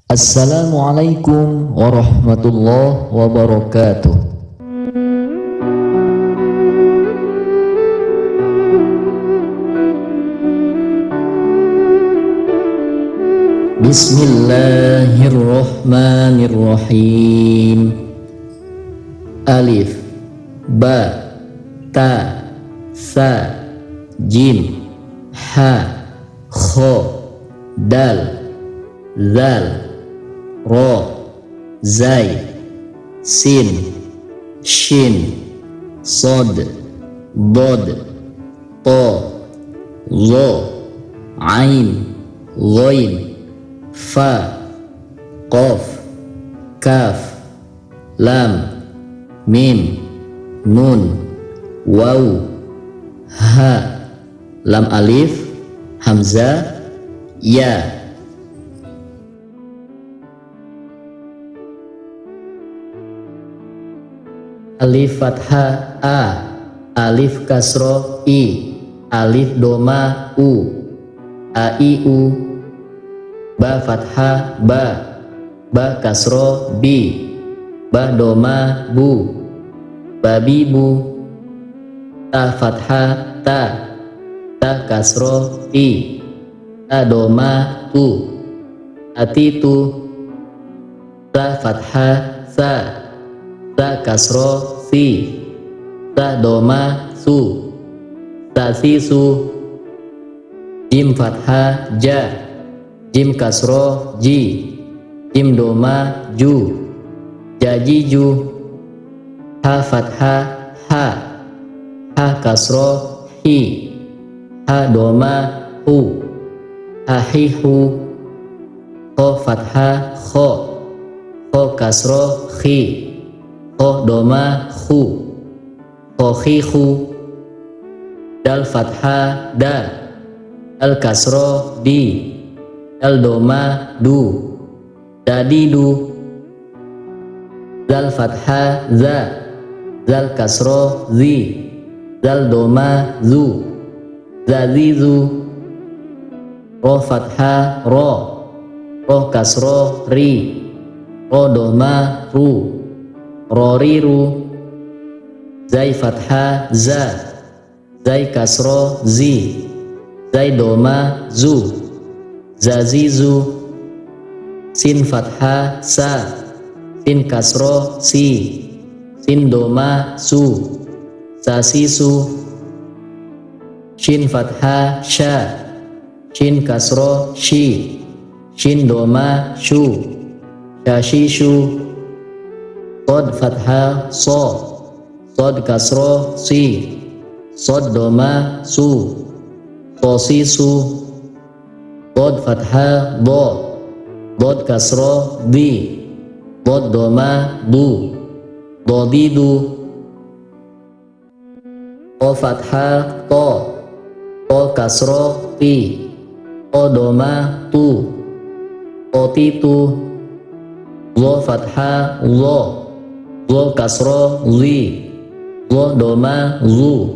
Assalamualaikum warahmatullahi wabarakatuh. Bismillahirrahmanirrahim. Alif, ba, ta, sa, jim, ha, kho, dal, zal, ro, zai, sin, shin, sod, bod, to, lo, ain, ghain, fa, qaf, kaf, lam, mim, nun, waw, ha, lam alif, hamzah, ya. Alif fathah a, alif kasroh i, alif doma u, a i u, ba fathah ba, ba kasroh bi, ba doma bu, babi bu, ta fathah ta, ta kasroh ti, ta doma tu, ati tu, ta fathah sa, ta kasroh si, ta doma su, ta si su, jim fathah ja, jim kasroh ji, jim doma ju, jaji ju, ha fathah ha, ha kasroh hi, ha doma hu, ha hi hu, kho fathah kho, kho kasroh khi, kho doma khu, khi khu, dal fathah da, dal kasroh di, dal doma du, dadi du, dal fathah za, dal kasroh zi, dal doma zu, zazi zu, ro fathah ro, ro kasroh ri, ro doma ru, roriru, zai fathah za, zai kasroh zi, zai doma zu, zazizu, sin fathah sa, sin kasroh si, sin doma su, sasisu, shin fathah sha, shin kasroh shi, shin doma shu, shashishu, sod fathah so, sod kasroh si, sod doma su, sosisu, bod fathah do, bod kasroh di, bod doma du, dodidu, to fathah to, to kasroh ti, to doma tu, totitu, lo fathah lo, lo kasroh li, lo doma zu,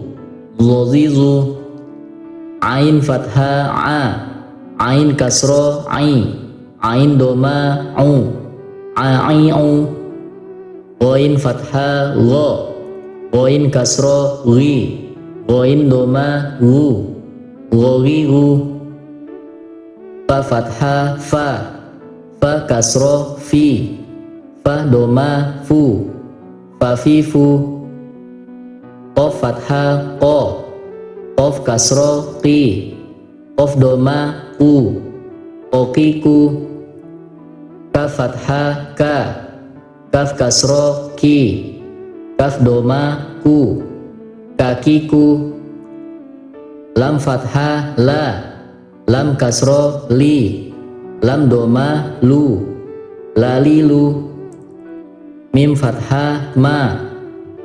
lozizu, ain fathah a, ain kasroh ai, ain doma au, ai'u, ghain fathah lo, ghain kasroh li, ghain doma gu, ghawigu, fa fathah fa, fa kasroh fi, fa doma fu, fafifu, qaf fathah qa, qaf kasroh qi, qaf doma ku, qoqiku, kaf fathah ka, kaf kasroh ki, kaf doma ku, kakiku, lam fathah la, lam kasroh li, lam doma lu, lalilu, mim fathah ma,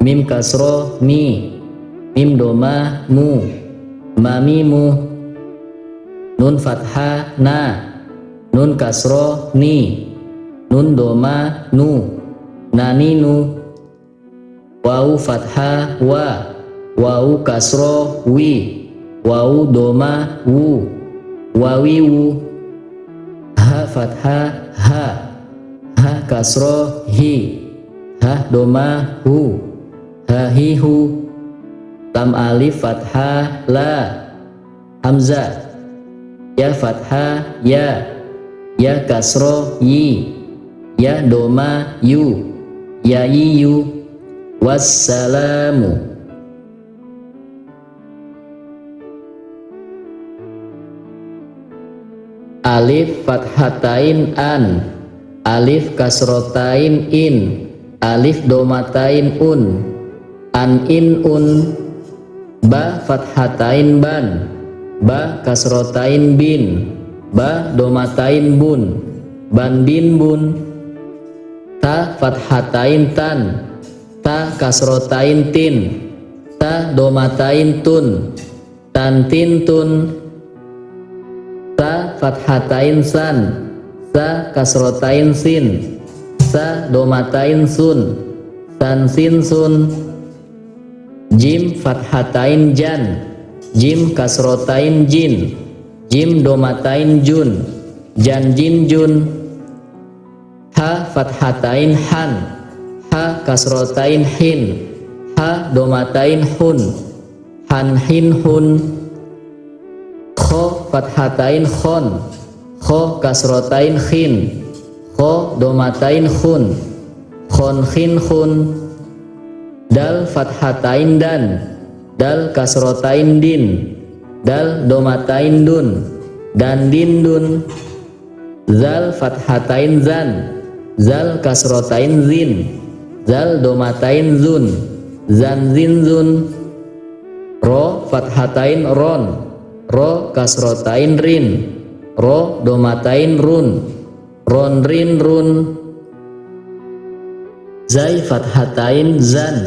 mim kasroh mi, mim doma mu, mamimu, nun fathah na, nun kasroh ni, nun doma nu, naninu, waw fathah wa, waw kasroh wi, waw doma wu, wawiwu, ha ha fathah ha, ha kasroh hi, ha doma hu, ha hi hu, lam alif fathah la, hamzah, ya fathah ya kasroh yi, ya doma yu, ya yu, wassalamu. Alif fathatain an, alif kasrotain in, alif domatain un, an in un, ba fathatain ban, ba kasrotain bin, ba domatain bun, ban bin bun, ta fathatain tan, ta kasrotain tin, ta domatain tun, tan tin tun, sa fathatain san, sa kasrotain sin, sa domatain sun, san sin sun, jim fathatain jan, jim kasrotain jin, jim domatain jun, jan jin jun, ha fathatain han, ha kasrotain hin, ha domatain hun, han hin hun, kho fathatain khon, kho kasrotain khin, kho domatain khun, khon khin khun, dal fathatain dan, dal kasrotain din, dal domatain dun, dan din dun, zal fathatain zan, zal kasrotain zin, zal domatain zun, zan zin zun, ro fathatain ron, ro kasrotain rin, ro domatain run, ron rin run, zai fathatain zan,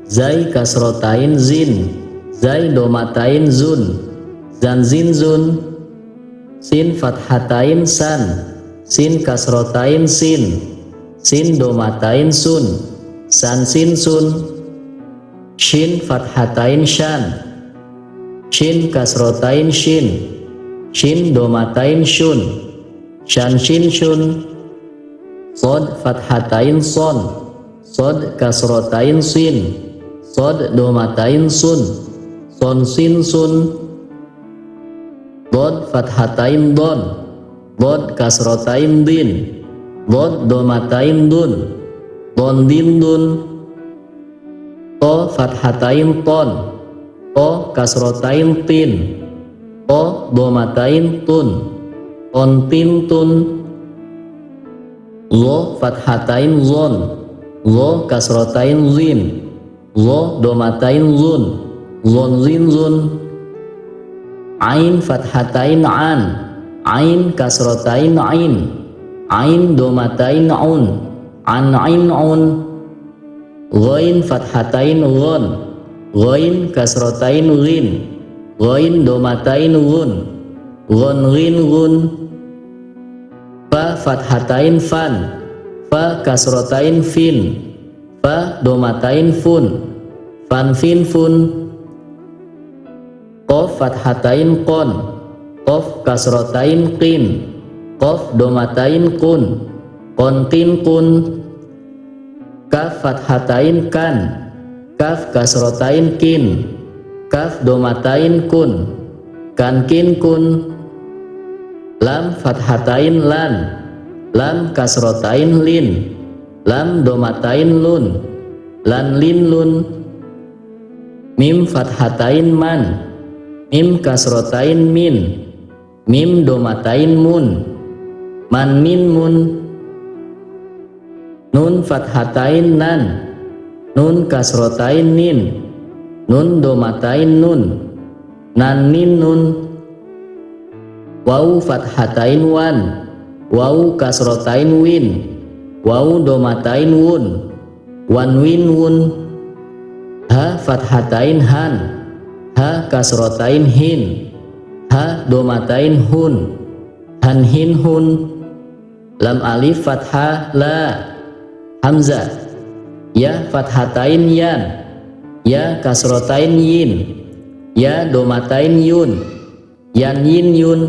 zai kasrotain zin, zai domatain zun, zan zin zun, sin fathatain san, sin kasrotain sin, sin domatain sun, san sin sun, shin fathatain shan, shin kasrotain shin, shin domatain shun, shan shin shun, sod fathatain son, sod kasrotain sin, sod domatain sun, son sin sun, bod fathatain don, bod kasrotain din, bod domatain dun, don din dun, to fathatain ton, to kasrotain tin, to domatain tun, ton tin tun, lo fathatain zon, lo kasrotain zin, lo domatain zun, zon zin zun, ain fathatain an, ain kasrotain ain, ain domatain un, an ain un, ghain fathatain ghon, ghain kasrotain ghin, ghain domatain gun, ghon ghin gun, fa fathatain fan, fa kasrotain fin, fa domatain fun, fan fin fun, qaf fathatain qon, qaf kasrotain qin, qaf domatain kun, qon qin kun, kaf fathatain kan, kaf kasrotain kin, kaf domatain kun, kan kin kun, lam fathatain lan, lam kasrotain lin, lam domatain lun, lan lin lun, mim fathatain man, mim kasrotain min, mim domatain mun, man min mun, nun fathatain nan, nun kasrotain nin, nun domatain nun, nan nin nun, waw fathatain wan, waw kasrotain win, waw domatain wun, wan win wun, ha fathatain han, ha kasrotain hin, ha domatain hun, han hin hun, lam alif fathah la, hamzah, ya fathatain yan, ya kasrotain yin, ya domatain yun, yan yin yun,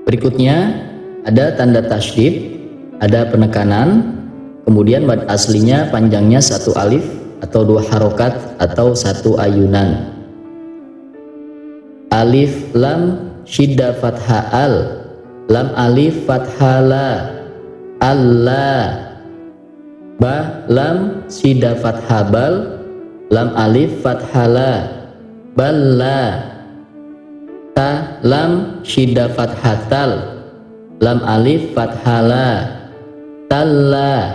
Berikutnya ada tanda tasydid, ada penekanan, kemudian mad aslinya panjangnya 1 alif atau 2 harokat atau 1 ayunan. Alif lam syiddah fathah al, lam alif fathah la, Allah. Ba lam syiddah fathah bal, lam alif fathah la, balla. Ta lam syiddah fathah tal, lam alif fathah la, talla.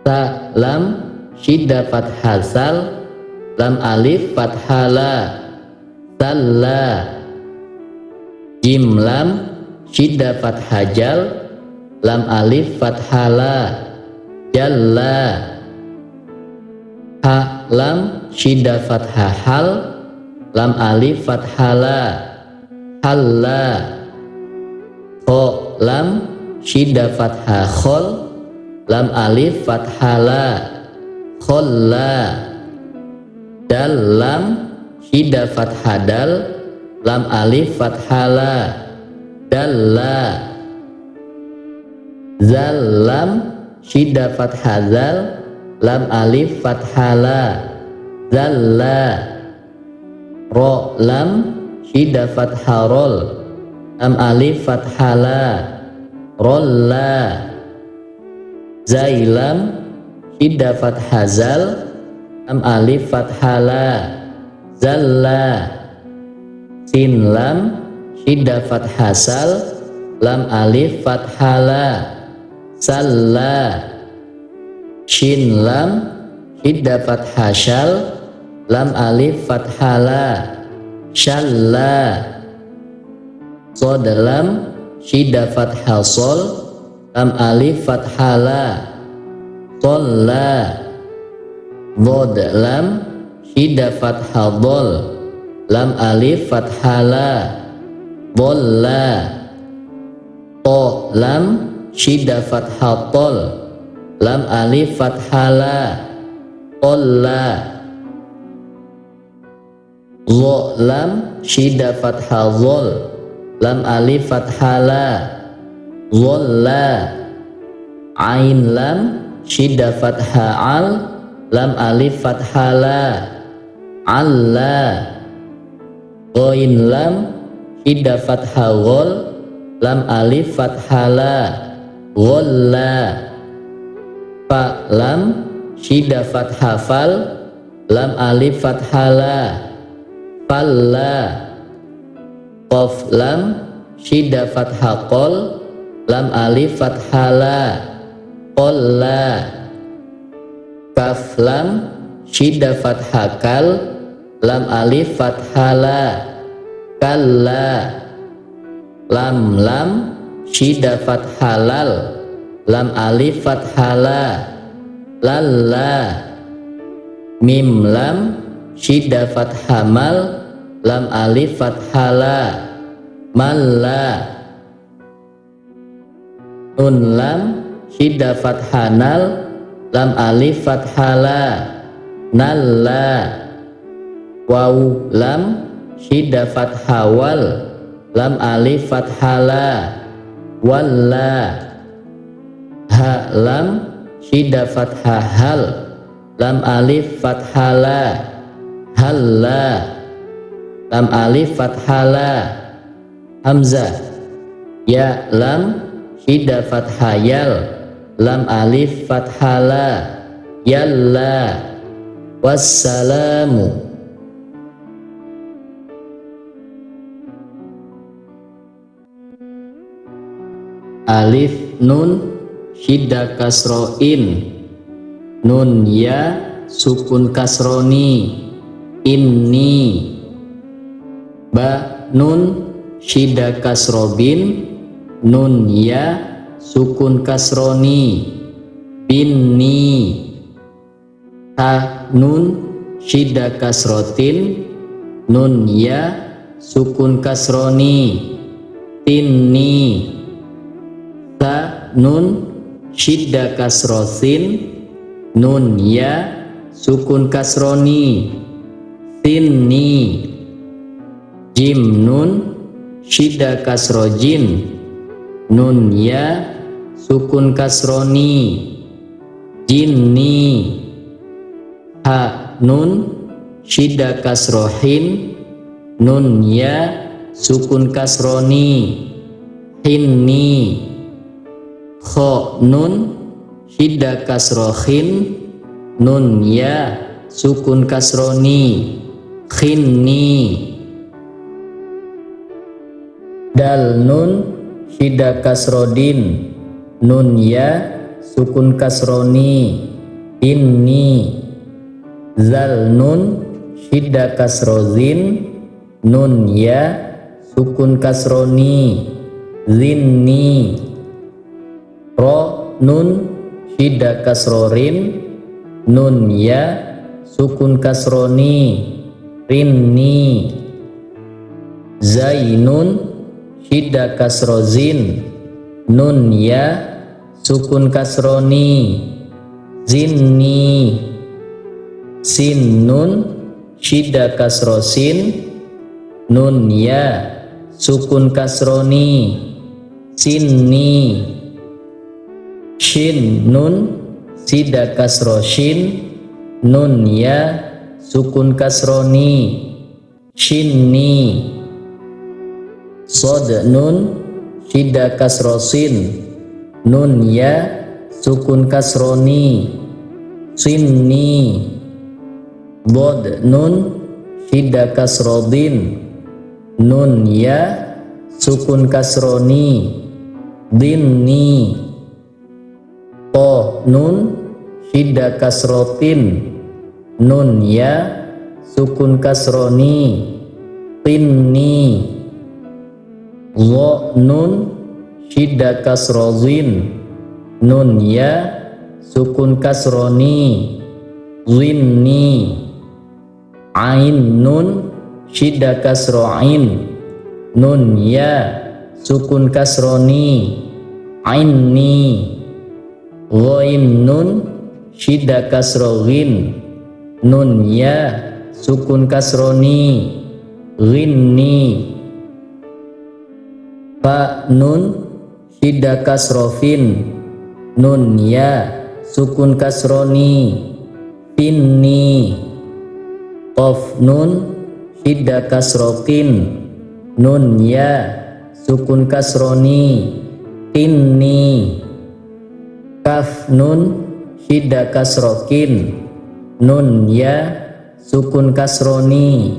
Ta lam syiddah fathah sal, lam alif fathah la, talla. Jim lam syiddah fathah jal, lam alif fathah la, jalla. Ha lam syiddah fathah hal, lam alif fathah la, halla. Kho lam syiddah fathah khol, lam alif fathah la, kholla. Dal lam syiddah fathah dal, lam alif fathah la, dalla. Zal lam syiddah fathah zal, lam alif fathah la, zalla. Ro lam syiddah fathah rol, lam alif fathah la, rolla. Zai lam syiddah fathah zal, lam alif fathah la, zalla. Sin lam syiddah fathah sal, lam alif fathah la, salla. Shin lam syiddah fathah shal, lam alif fathah la, shalla. Sod lam syiddah fathah sol, lam alif fathah la, solla. Dhod lam syiddah fathah dhol, lam alif fathah la, dholla. To lam syiddah fathah tol, lam alif fathah la, tolla. Zo lam syiddah fathah zol, lam alif fathah la, zolla. Ain lam syiddah fathah al, lam alif fathah la, alla. Ghain lam syiddah fathah ghol, lam alif fathah la, gholla. Fa lam syiddah fathah fal, lam alif fathah la, falla. Qaf lam syiddah fathah qol, lam alif fathah la, qolla. Kaf lam syiddah fathah kal, lam alif fathah la, kalla. Lam lam syiddah fathah lal, lam alif fathah la, lalla. Mim lam syiddah fathah mal, lam alif fathah la, malla. Nun lam syiddah fathah nal, lam alif fathah la, nalla. Waw lam syiddah fathah wal, lam alif fathah la, walla. Ha lam syiddah fathah hal, lam alif fathah la, halla. Lam alif fathah la, hamzah. Ya lam syiddah fathah yal, lam alif fathah la, yalla. Wassalamu. Alif nun syiddah kasroin, nun ya sukun kasroni, inni. Ba nun syiddah kasrobin, nun ya sukun kasroni, binni. Ta nun syiddah kasrotin, nun ya sukun kasroni, tinni. Ta nun syiddah kasrosin, nun ya sukun kasroni, tinni. Jim nun syidda kasrojin, nun ya sukun kasroni, jinni. Ha nun syidda kasrohin, nun ya sukun kasroni, hinni. Kho nun syidda kasrohin, nun ya sukun kasroni, khinni. Dal nun syidda kasrodin, nun ya sukun kasroni, inni. Zal nun syidda kasrozin, nun ya sukun kasroni, zinni. Ro nun syidda kasrorin, nun ya sukun kasroni, rinni. Zainun syidda kasrozin, nun ya sukun kasroni, zinni. Sin nun syidda kasrosin, nun ya sukun kasroni, sinni. Shin nun syidda kasroshin, nun ya sukun kasroni, shinni. Sod nun syidda kasrosin, nun ya sukun kasroni, sinni. Bod nun syidda kasrodin, nun ya sukun kasroni, dinni. To nun syidda kasrotin, nun ya sukun kasroni, tinni. Lo nun syidda kasrozin, nun ya sukun kasroni, zinni. Ain nun syidda kasro'in, nun ya sukun kasroni, ainni. Ghain nun syidda kasrogin, nun ya sukun kasroni, ghinni. Fa nun syidda kasrofin, nun ya sukun kasroni, finni. Qaf nun syidda kasrokin, nun ya sukun kasroni, tinni. Kaf nun syidda kasrokin, nun ya sukun kasroni,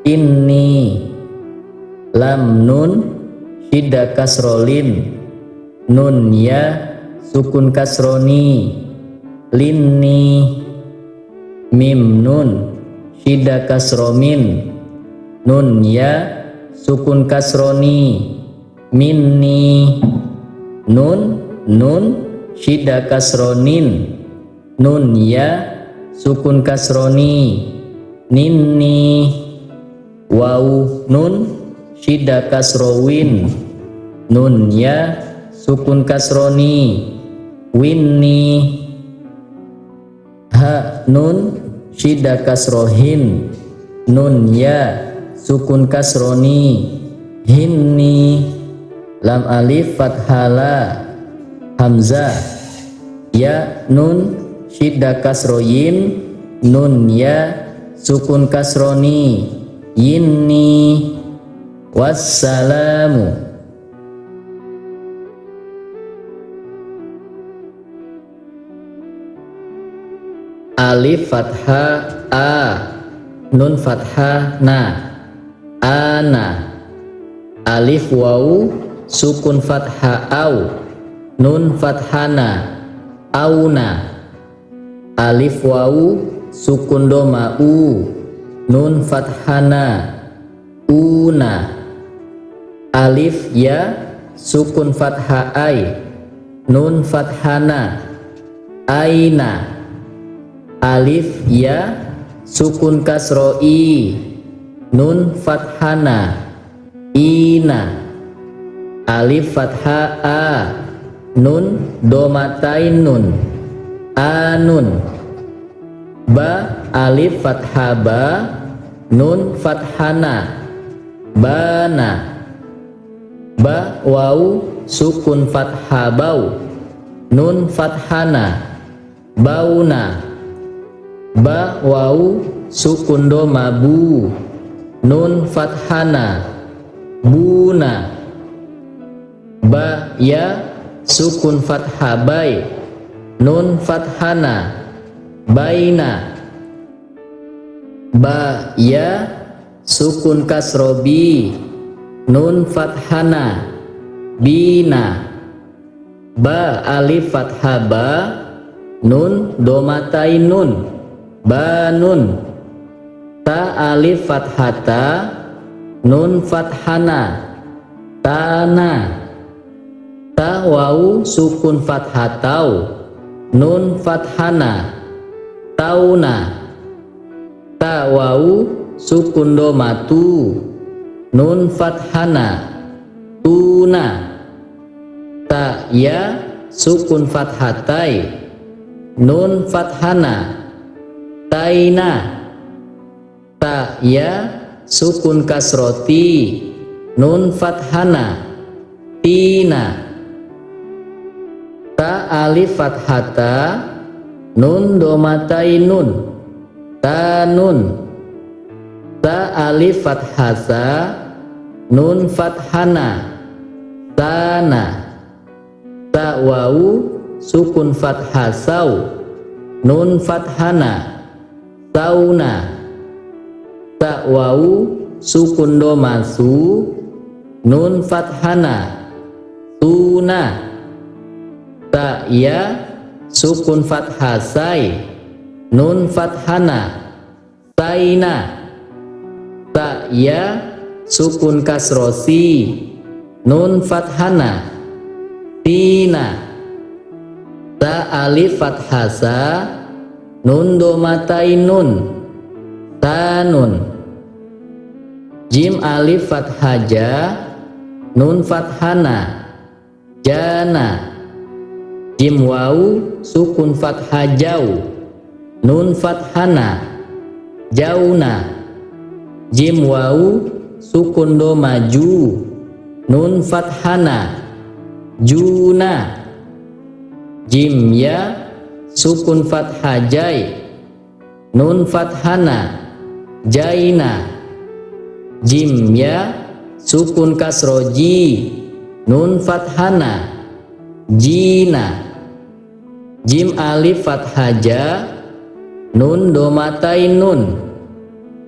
inni. Lam nun syidda kasrolin, nun ya sukun kasroni, linni. Mim nun syidda kasromin, nun ya sukun kasroni, minni. Nun syidda kasronin, nun ya sukun kasroni, ninni. Waw nun syidda kasrowin, nun ya sukun kasroni, winni. Ha nun syidda kasrohin, nun ya sukun kasroni, hinni. Lam alif fathala, hamzah. Ya nun syidda kasroyin, nun ya sukun kasroni, yinni. Wassalamu. Alif fathah a, nun fathah na, ana. Alif waw sukun fathah au, nun fathana, auna. Alif waw sukun doma u, nun fathana, una. Alif ya sukun fathah ai, nun fathana, aina. Alif ya sukun kasro i, nun fathana, ina. Alif fathah a, nun domatain nun, anun. Ba alif fathah ba, nun fathana, bana. ba wau sukun fathah bau, nun fathana bauna, ba wau sukun doma bu, nun fathana buna, ba ya sukun fathah bai, nun fathana baina, ba ya sukun kasro bi, nun fathana bina, ba alif fathah ba, nun domatai nun banun, ta alif fathata, nun fathana tana, ta wau sukun fathatau, nun fathana tauna, ta wau sukun domatu, nun fathana tuna, ta ya sukun fathatai, nun fathana taina, ta ya sukun kasroti, nun fathana tina, ta alif fathata, nun domatai nun tanun, ta alif fathasa, nun fathana tana, ta wau sukun fathasau, nun fathana sauna, ta wau sukun domasu, nun fathana tuna, ta ya sukun fathasai, nun fathana saina, ta ya sukun kasrosi, nun fathana tina, ta alif fathasa, nun domatai nun tanun, jim alif fathaja, nun fathana jana, jim wau sukun fathajau, nun fathana jauna, jim wau sukun domaju, nun fathana juna, jim ya sukun fathajai, nun fathana jaina, jim ya sukun kasroji, nun fathana jina, jim alif fathaja, nun domatai nun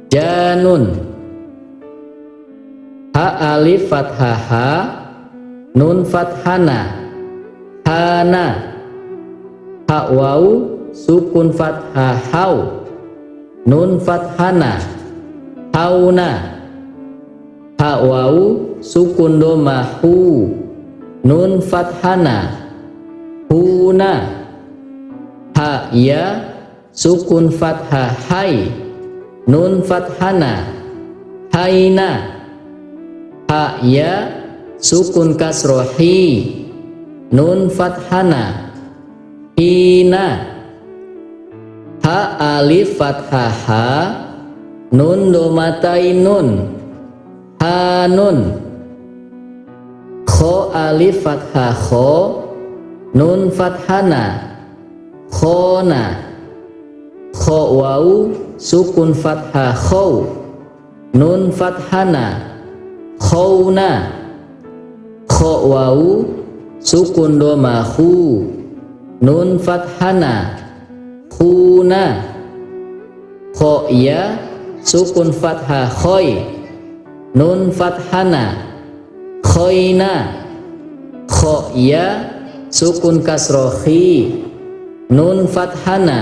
janun, ha alif fathaha, nun fathana hana, ha wau sukun fathahau, nun fathana hauna, ha wau sukun domahu, nun fathana huna, ha ya sukun fathahai, nun fathana haina, ha ya sukun kasrohi, nun fathana hina, ha alif fathaha, nun domatai nun hanun, kho alif fathah kho, nun fathana khona, kho wau sukun fathah khau, nun fathana khauna, kho wau sukun domahu, nun fathana khuna, kho ya sukun fathah khoi, nun fathana khoina, kho ya sukun kasrohi, nun fathana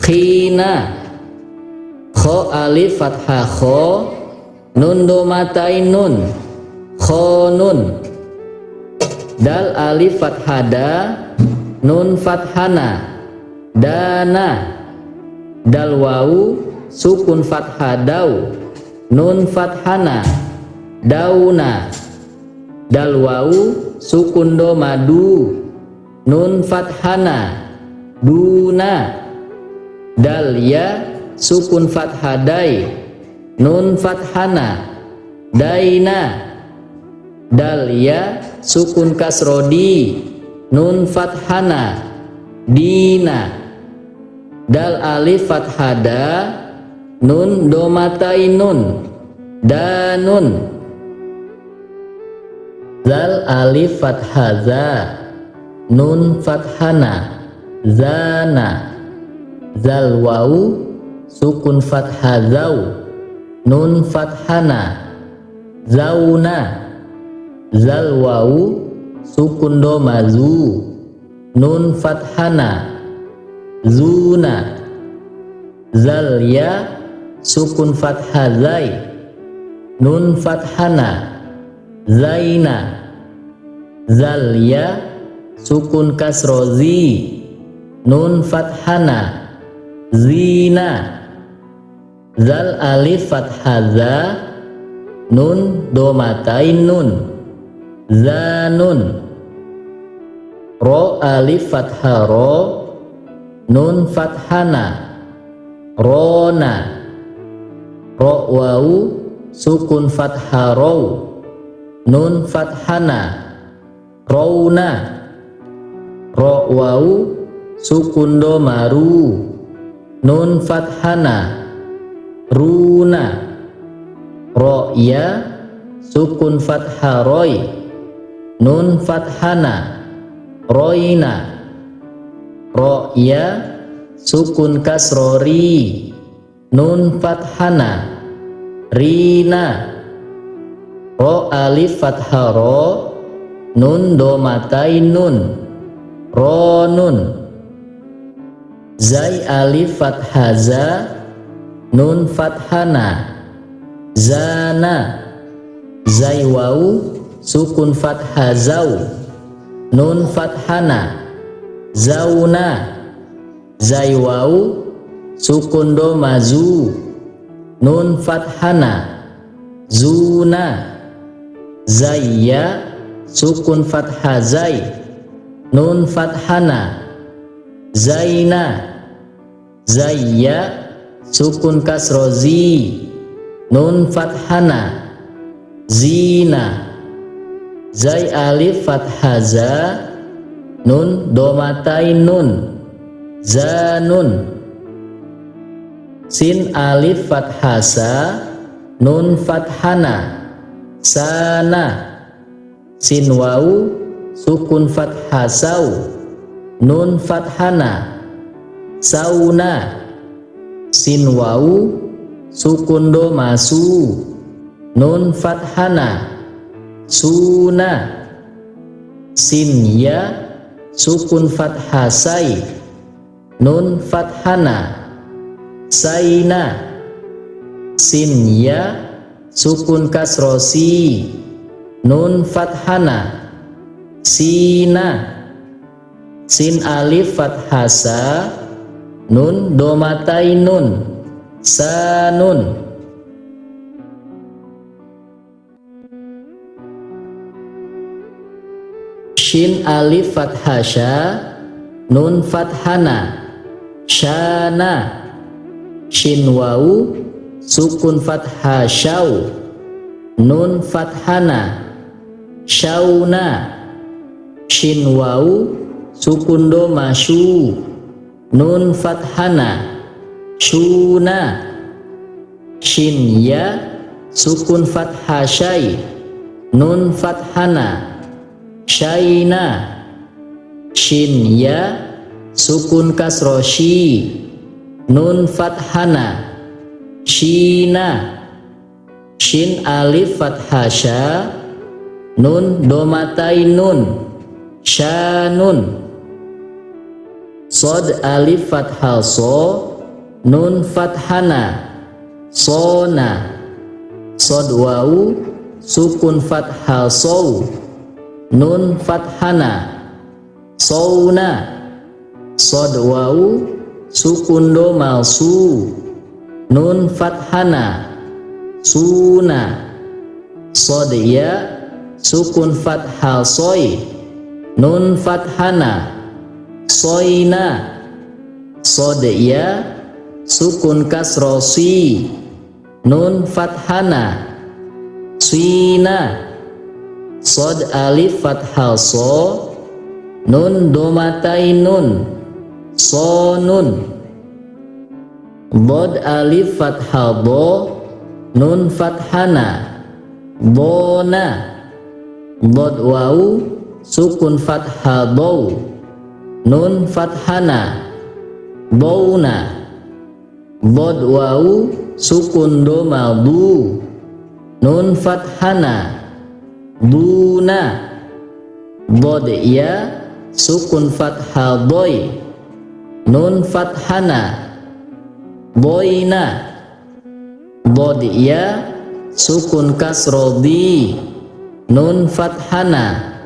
khina, kho alif fathah kho, nun domatai nun khonun, dal alif fathada, nun fathana dana, dal wau sukun fathadau, nun fathana dauna, dal wau sukun domadu, nun fathana duna, dal ya sukun fathadai, nun fathana daina, Dal ya sukun kasrodi, nun fathana, dina. Dal alif fathada, nun domatainun, danun. Zal alif fathaza, nun fathana, zana. Zal wau sukun fathazau, nun fathana, zauna. Zal wau sukun domazu, nun fathana, zuna. Zal ya sukun fathazai, nun fathana, zaina. Zal ya sukun kasrozi, nun fathana, zina. Zal alif fathaza, nun domatainun, zanun. Ro alif fatharo, nun fathana, rona. Ro wau sukun fatharau, nun fathana, rauna. Ro wau sukun domaru, nun fathana, runa. Ro ya sukun fatharoi, nun fathana, roina. Ro ya sukun kasrori, nun fathana, rina. Ro alif fatharo, nun domatainun, ronun. Zai alif fathaza, nun fathana, zana. Zai wau sukun fathazau, nun fathana, zauna. Zai wau sukun domazu, nun fathana, zuna. Zai ya sukun fathazai, nun fathana, zaina. Zai ya sukun kasrozi, nun fathana, zina. Zai alif fathaza, nun domatainun, zanun. Sin alif fathasa, nun fathana, sana. Sin wau sukun fathasau, nun fathana, sauna. Sin wau sukun domasu, nun fathana, suna. Sin ya sukun fathasai, nun fathana, saina. Sin ya sukun kasrosi, nun fathana, sina. Sin alif fathasa, nun domatainun, sanun. Shin alif fathasya, nun fathana, syana. Shin wau sukun fathashau, nun fathana, syauna. Shin wau sukun domasyu, nun fathana, syuna. Shin ya sukun fathashai, nun fathana, syaina. Shin ya sukun kasroshi, nun fathana, shina. Shin alif fathasya, nun domatainun, syanun. Sod alif fathaso, nun fathana, sona. Sod wau sukun fathasau, nun fathana, sauna. Sod wau sukun domalsu, nun fathana, suna. Sod ya sukun fathasoi, nun fathana, soina. Sod ya sukun kasrosi, nun fathana, sina. Sod alif fathah so, nun domatai nun, sonun. Bod alif fathah bo, nun fathana, bona. Bod wau sukun fathah bow, nun fathana, bowna. Bod wau sukun doma bu, nun fathana, buna. Bod ya sukun fathah boy, nun fathana, boyna. Bod ya sukun kasro di, nun fathana,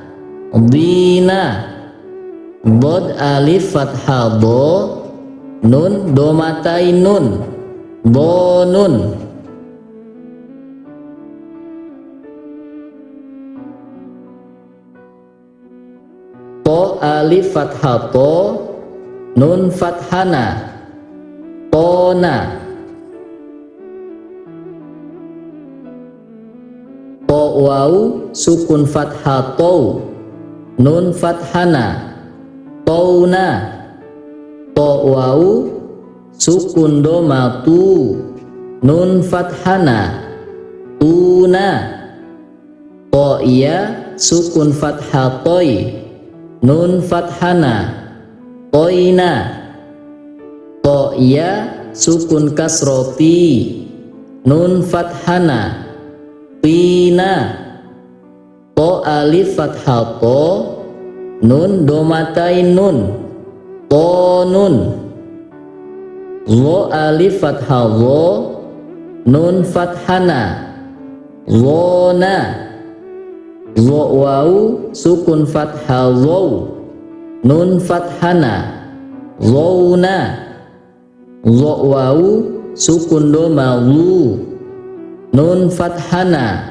dina. Bod alif fathah bo, nun domatai nun, bonun. To alif fathah to, nun fathana, tona. To wau sukun fathah to, nun fathana, tona. To wau sukun doma tu, nun fathana, tuna. To iya sukun fathah toy, nun fathana, toina. To iya sukun kasroti, nun fathana, tina. To alif fathah to, nun domatai nun, tonun. Lo alif fathah lo, nun fathana, lona. Lo wau sukun fathah low, nun fathana, lowna. Lo wau sukun doma lu, nun fathana,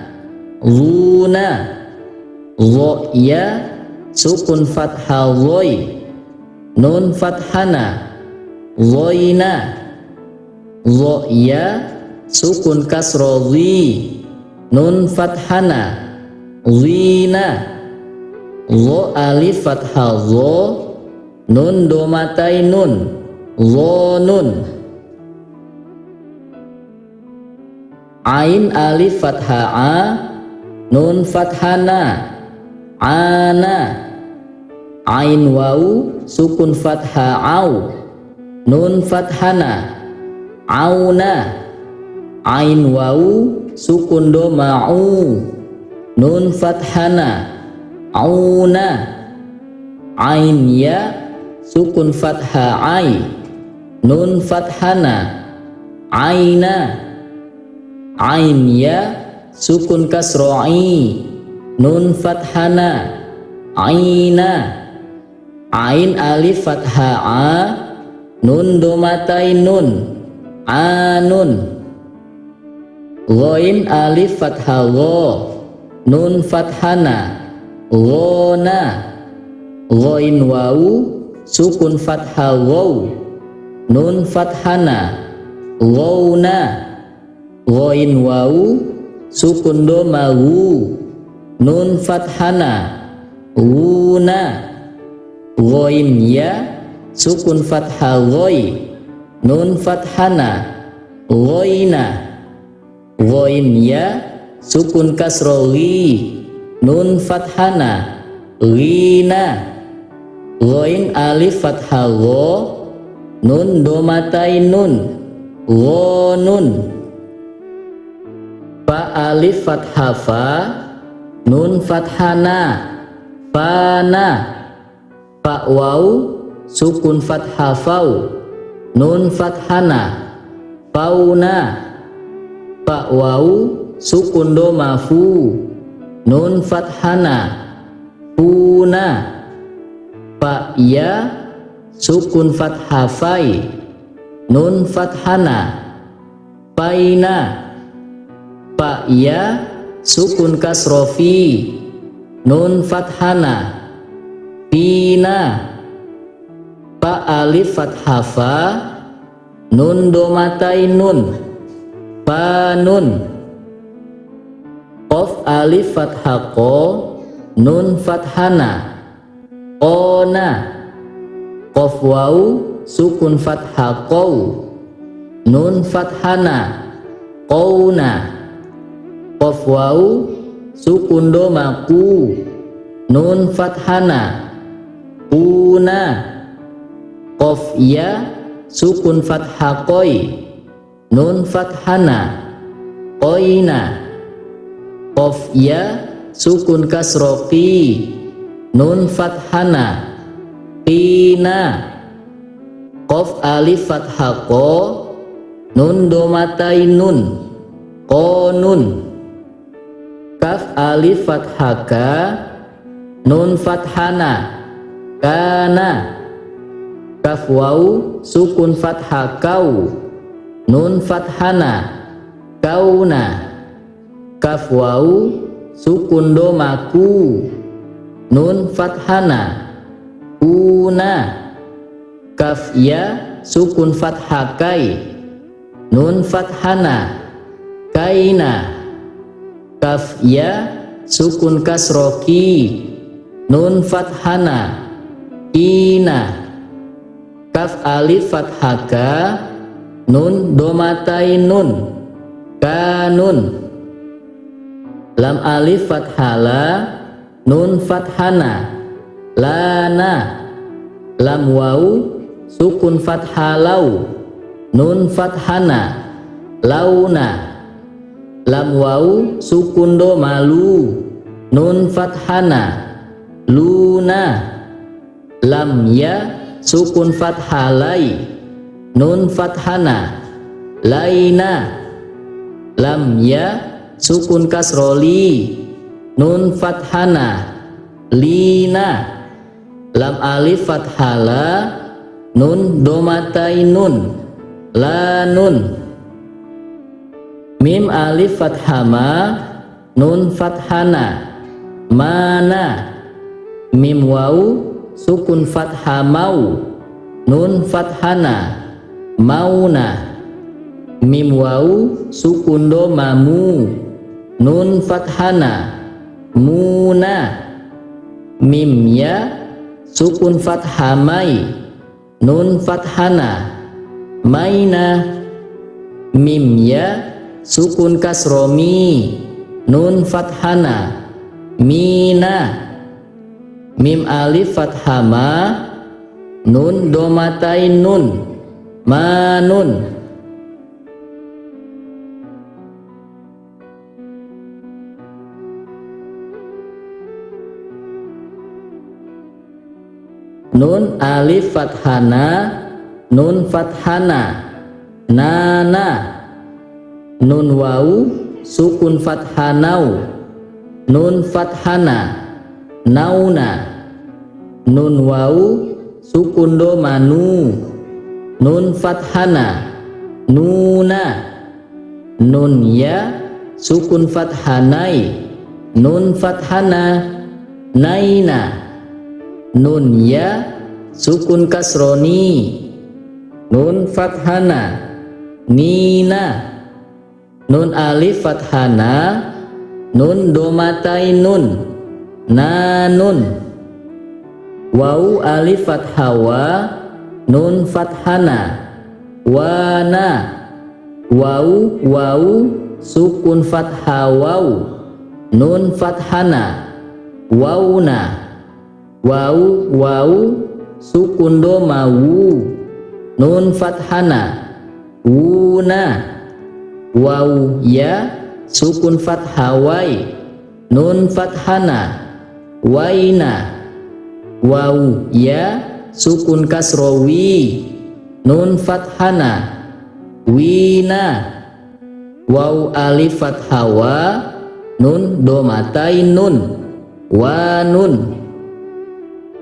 luna. Lo ya sukun fathah loy, nun fathana, loina. Lo ya sukun kasro li, nun fathana, lina. Lo alif fathah lo, nun domatai nun, lonun. Ain alif fathah a, nun fathana, ana. Ain wau sukun fathah au, nun fathana, auna. Ain wau sukun doma u, nun fathana, auna. Ain ya sukun fathah ai, nun fathana, aina. Ain ya sukun kasro'i, nun fathana, aina. Ain alif fathah a, nun domatai nun, anun. Ghain alif fathah gho, nun fathana, ghona. Ghain wau sukun fathah ghaw, nun fathana, ghawna. Ghain wau sukun doma wu, nun fathana, wuna. Ghain ya sukun fathah ghoy, nun fathana, ghoyna. Ghain ya sukun kasro li, nun fathana, lina. Ghain alif fathah gho, nun domatai nun, ghonun. Fa alif fathah fa, nun fathana, fana. Fa wau sukun fathah fau, nun fathana, fauna. Fa wau sukun doma fu, nun fathana, funa. Fa ya sukun fathah fai, nun fathana, faina. Fa ya sukun kasrofi, nun fathana, fina. Fa alif fathah fa, nun domatai nun, fanun. Ko Qaf alif fathah ko, nun fathana, qona. Qaf waw sukun fathah qaw, nun fathana, qawna. Qaf waw sukun doma ku, nun fathana, quna. Qaf ya sukun fathah qoi, nun fathana, qoina. Qaf ya sukun kasro qi, nun fathana, qina. Qaf alif fathah ko, nun domatai nun, qonun. Kaf alif fathah ka, nun fathana, kana. Kaf waw sukun fathah kau, nun fathana, kauna. Kaf waw sukun domaku, nun fathana, kuna. Kaf ya sukun fathah kai, nun fathana, kaina. Kaf ya sukun kasro ki, nun fathana, kina. Kaf alif fathah ka, nun domatai nun, kanun. Lam alif fathah la, nun fathana, lana. Lam waw sukun fathah lau, nun fathana, launa. Lam waw sukun domalu, nun fathana, luna. Lam ya sukun fathah lai, nun fathana, laina. Lam ya sukun kasroli, nun fathana, lina. Lam alif fathah la, nun domatai nun, lanun. Mim alif fathah ma, nun fathana, mana. Mim waw sukun fathah mau, nun fathana, mauna. Mim waw sukun domamu, nun fathana, muna. Mim ya sukun fathah mai, nun fathana, maina. Mim ya sukun kasro mi, nun fathana, mina. Mim alif fathah ma, nun domatai nun, manun. Nun alif fathana, nun fathana, nana. Nun waw sukun fathah nau, nun fathana, nauna. Nun waw sukun domanu, nun fathana, nuna. Nun ya sukun fathah nai, nun fathana, naina. Nun ya sukun kasroni, nun fathana, nina. Nun alif fathana, nun domatai nun, nanun. Waw alif fathah wa, nun fathana, wana. Waw waw sukun fathah waw, nun fathana, wauna. Waw waw sukun doma wu, nun fathana, wuna. Waw ya sukun fathah wai, nun fathana, waina. Waw ya sukun kasro wi, nun fathana, wina. Waw alif fathah wa, nun domatai nun, wanun.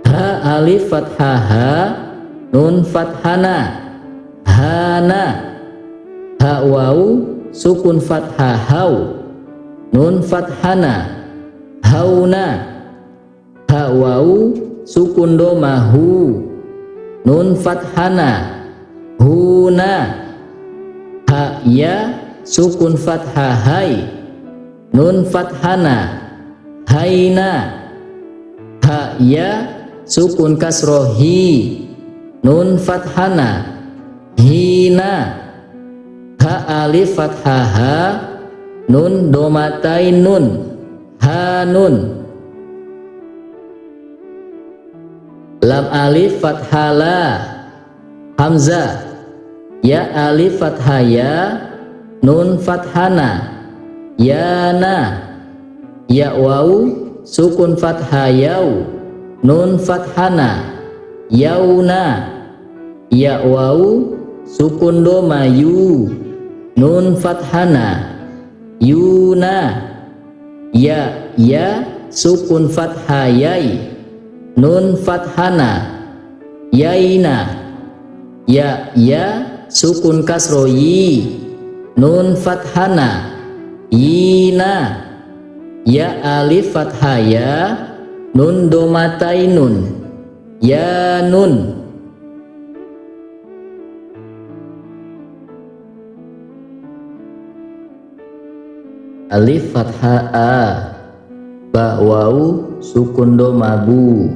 Ha alif fathah ha, nun fathana, hana. Ha waw sukun fathah hau, nun fathana, hauna. Ha waw sukun doma hu, nun fathana, huna. Ha ya sukun fathah hai, nun fathana, haina. Ha ya sukun kasroh hi, nun fathana, hina. Ha alif fathah ha, nun domatain nun, hanun. Lam alif fathah la, hamzah. Ya alif fathah ya, nun fathana, yana. Ya waw sukun fathah yau, nun fathana, yauna. Ya waw sukun doma yu, nun fathana, yuna. Ya sukun fathah yai, nun fathana, yaina. Ya sukun kasro yi, nun fathana, yina. Ya alif fathah ya, nun domatainun, yanun. Alif fathah a, ba waw sukun doma bu,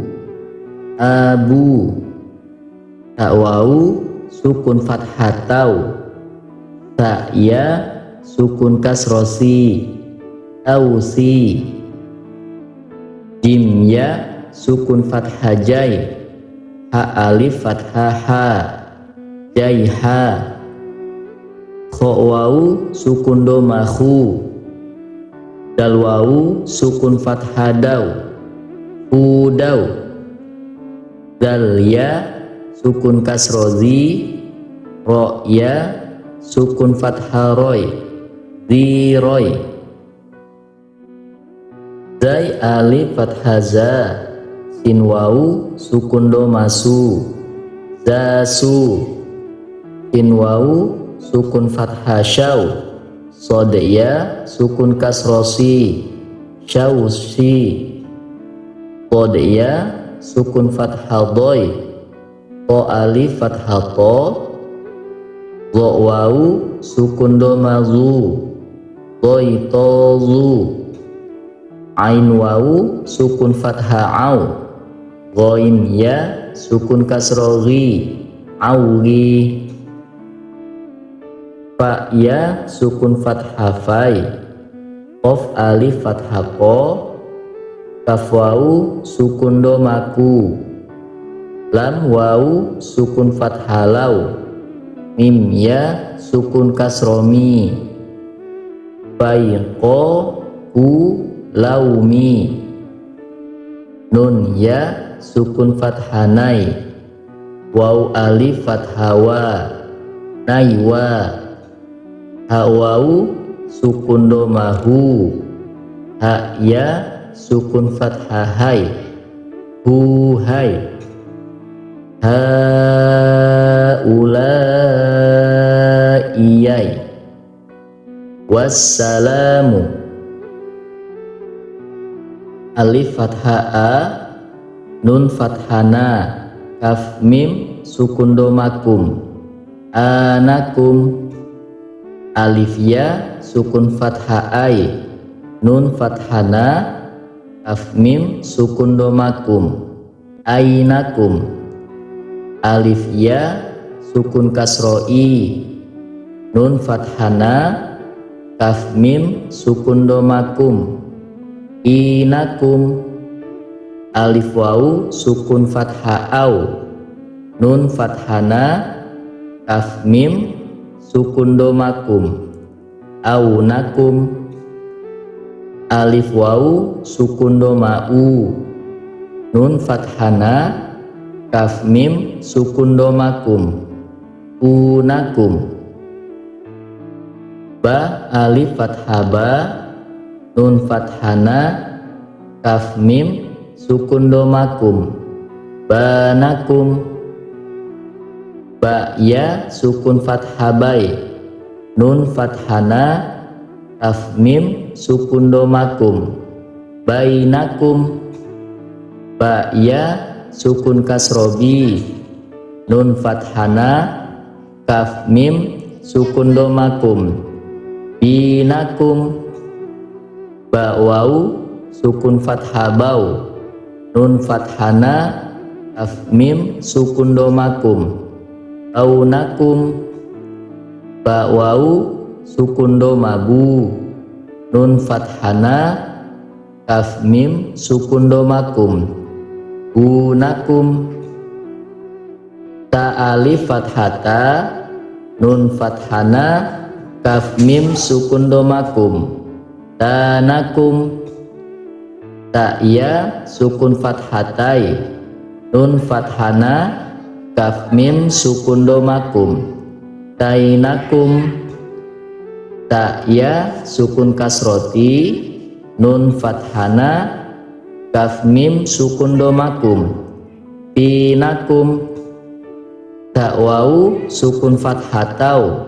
abu. Ta waw sukun fathah tau, ta ya sukun kasrosi, tausi. Jim ya sukun fathah jai, ha alif fathah ha, jaiha. Kho waw sukun doma khu, dal waw sukun fathah dau, hudau. Dal ya sukun kasrozi, ro ya sukun fathah roy, ziroy. Zai alif fathah za, sin waw sukun doma su, zasu. Sin waw sukun fathah syau, sod ya sukun kasrosi, syausi. Qod ya sukun fathah doi, to alif fathah to. Zo waw sukun doma zu, doi to zu. Ain waw sukun fathah au, ghain ya sukun kasroh ghi, augi. Fa ya sukun fathah fai, qaf alif fathah ko. Kaf waw sukun domaku, lam waw sukun fathah lau, mim ya sukun kasromi. Baiqo ku laumi, nun ya sukun fathah nai, waw alif fathah wa, naiwa. Ha waw sukun domahu, ha ya sukun fathah hai, hu hai. Ha iyai, wassalamu. Alif fathah a, nun fathana, kaf mim sukun domakum, anakum. Alif ya sukun fathah ai, nun fathana, kaf mim sukun domakum, ainakum. Alif ya sukun kasroi, nun fathana, kaf mim sukun domakum, inakum. Alif waw sukun fathah au, nun fathana, kaf mim sukun domakum, aunakum. Alif waw sukun doma u, nun fathana, kaf mim sukun domakum, unakum. Ba alif fathah ba, nun fathana, kaf mim sukun domakum, banakum. Ba ya sukun fathah bai, nun fathana, kaf mim sukun domakum, bainakum. Ba ya sukun kasrobi, nun fathana, kaf mim sukun domakum, binakum. ba wau sukun fathah bau, nun fathana, kaf mim sukun domakum, baunakum, ba wau sukun doma bu, nun fathana, kaf mim sukun domakum, bunakum, ta alif fathata, nun fathana, kaf mim sukun domakum, tanakum, ta ya sukun fathatai, nun fathana, kaf mim sukun domakum, tainakum, ta ya sukun kasroti, nun fathana, kaf mim sukun domakum, pinakum, ta wau sukun fathatau,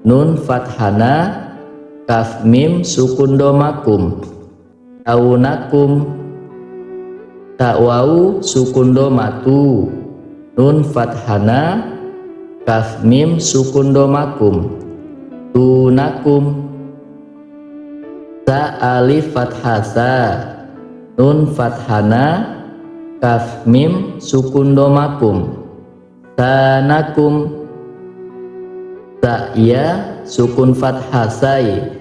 nun fathana, kaf mim sukun domakum, taunakum, ta wau sukun domatu, nun fathana, kaf mim sukun domakum, tunakum, ta alif fathasa, nun fathana, kaf mim sukun domakum, tanakum, ta ya sukun fathasai,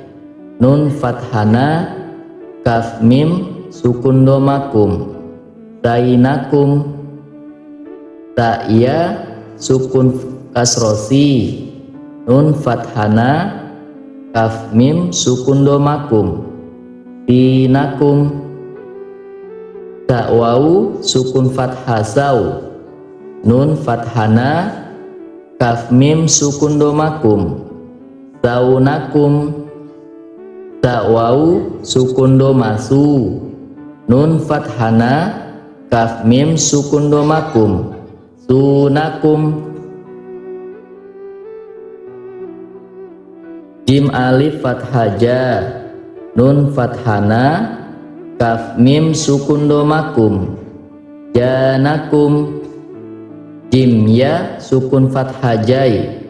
nun fathana, kaf mim sukun domakum, tainakum, ta ya sukun kasrosi, nun fathana, kaf mim sukun domakum, tinakum, ta wau sukun fathasau, nun fathana, kaf mim sukun domakum, saunakum, ta wau sukun domasu, nun fathana, kaf mim sukun domakum, sunakum, jim alif fathaja, nun fathana, kaf mim sukun domakum, janakum, jim ya sukun fathajai,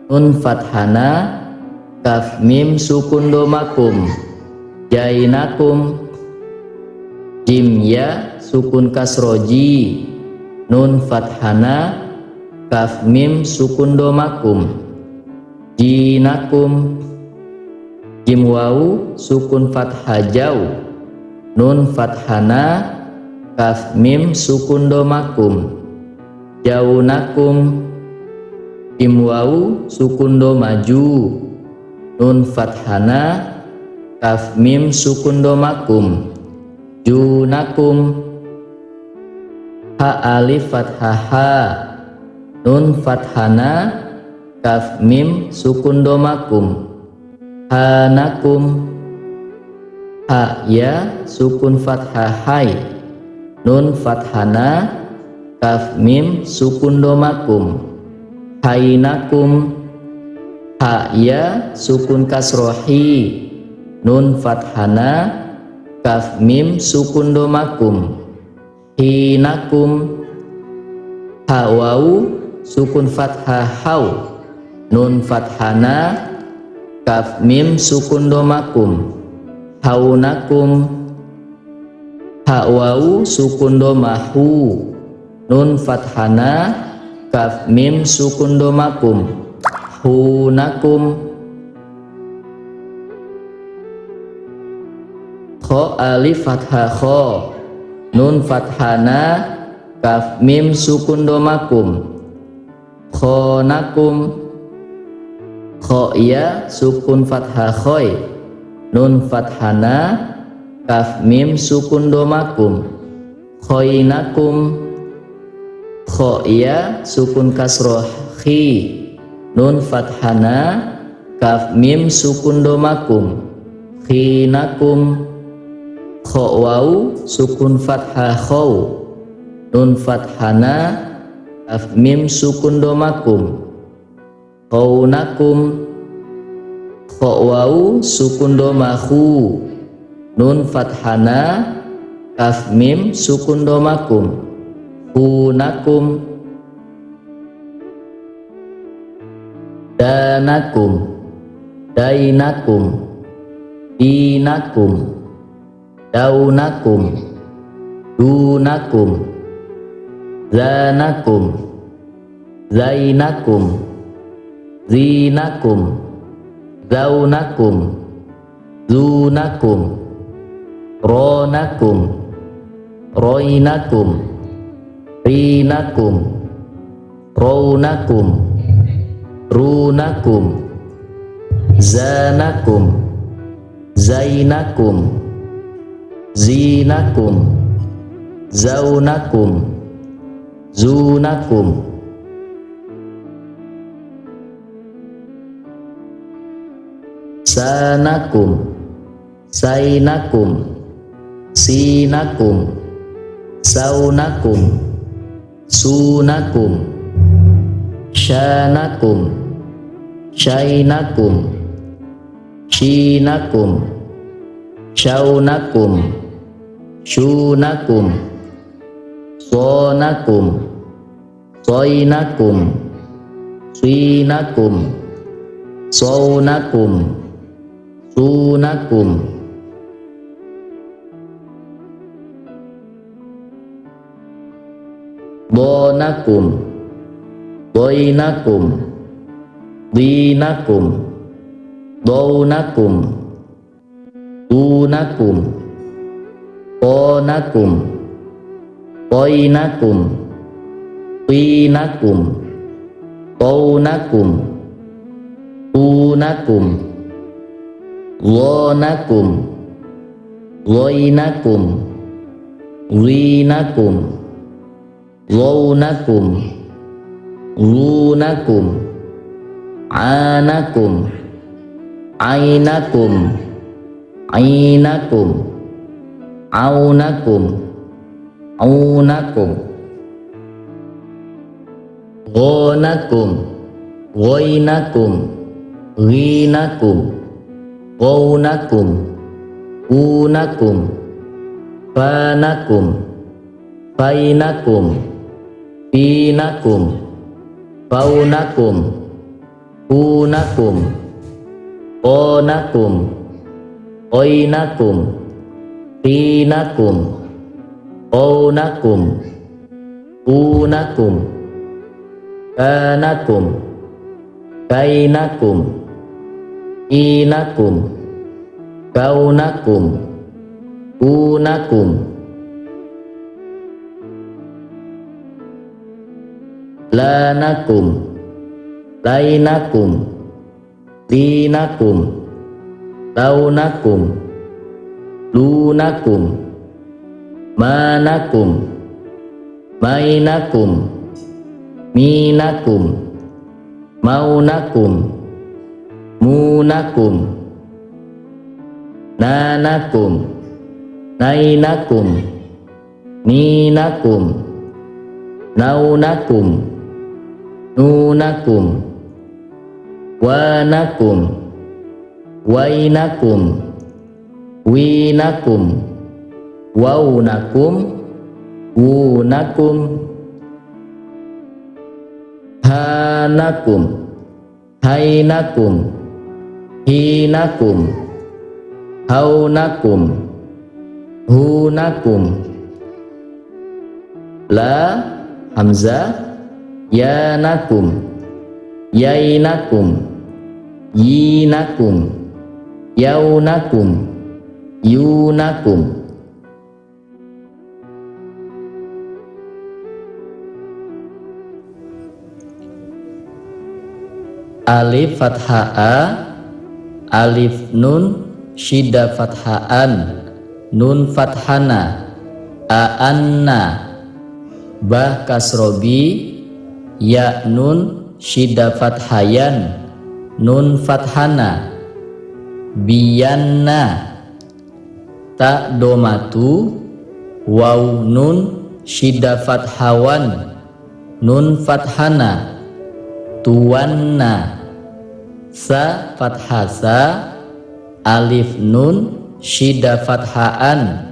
nun fathana, kaf mim sukun domakum, jainakum, jim ya sukun kasroji, nun fathana, kaf mim sukun domakum, jinakum, jim wau sukun fathajau, nun fathana, kaf mim sukun domakum, jaunakum, jim wau sukun domaju, nun fathana, kaf mim sukun domakum, junakum, ha alif fathaha, nun fathana, kaf mim sukun domakum, hanakum, ha ya sukun fathahai, nun fathana, kaf mim sukun domakum, hainakum, ha ya sukun kasrohi, nun fathana, kaf mim sukun domakum, hinakum, ha wau sukun fathahau, nun fathana, kaf mim sukun domakum, haunakum, ha wau sukun domahu, nun fathana, kaf mim sukun domakum, hunakum, kho alif fathah kho, nun fathana, kaf mim sukun domakum, khonakum, kho ya sukun fathah khoi, nun fathana, kaf mim sukun domakum, khoinakum, kho ya sukun kasroh khi, nun fathana, kaf mim sukun domakum, khinakum, kho wau sukun fathah khau, nun fathana, kaf mim sukun domakum, khaunakum, kho wau sukun domahu, nun fathana, kaf mim sukun domakum, hunakum, danakum, dainakum, inakum, daunakum, dunakum, zanakum, zainakum, zinakum, zaunakum, zunakum, ronakum, roinakum, rinakum, rounakum, runakum, zanakum, zainakum, zinakum, zaunakum, zunakum. Sanakum, sainakum, sinakum, saunakum, sunakum, syanakum, syainakum, shinakum, syaunakum, syunakum, sonakum, soinakum, swinakum, saunakum, sunakum. Bonakum, boinakum, dinakum, dounakum, dunakum, ponakum, poinakum, pinakum, pounakum, tunakum, lonakum, loinakum, rinakum, lounakum, lunakum, anakum, ainakum, ainakum, aunakum, aunakum, gonakum, goinakum, rinakum, gounakum, unakum, fanakum, fainakum, finakum, faunakum, unakum, onakum, oinakum, finakum, ounakum, unakum, kanakum, kainakum, inakum, kaunakum, unakum. Lanakum, lainakum, linakum, launakum, lunakum, manakum, mainakum, minakum, maunakum, munakum, nanakum, nainakum, ninakum, naunakum, nunakum, wanakum, wainakum, winakum, waunakum, wunakum, hanakum, hainakum, hinakum, haunakum, hunakum. La hamzah, yanakum, yainakum, yinakum, yaunakum, yunakum. Alif fathah a, alif nun shiddah fathaan, nun fathana, aanna, bah kasrobi, ya nun shiddah fathayan, nun fathana, biyanna, ta domatu, waw nun shiddah fathawan, nun fathana, tuwanna, sa fathasa, alif nun shiddah fathaan,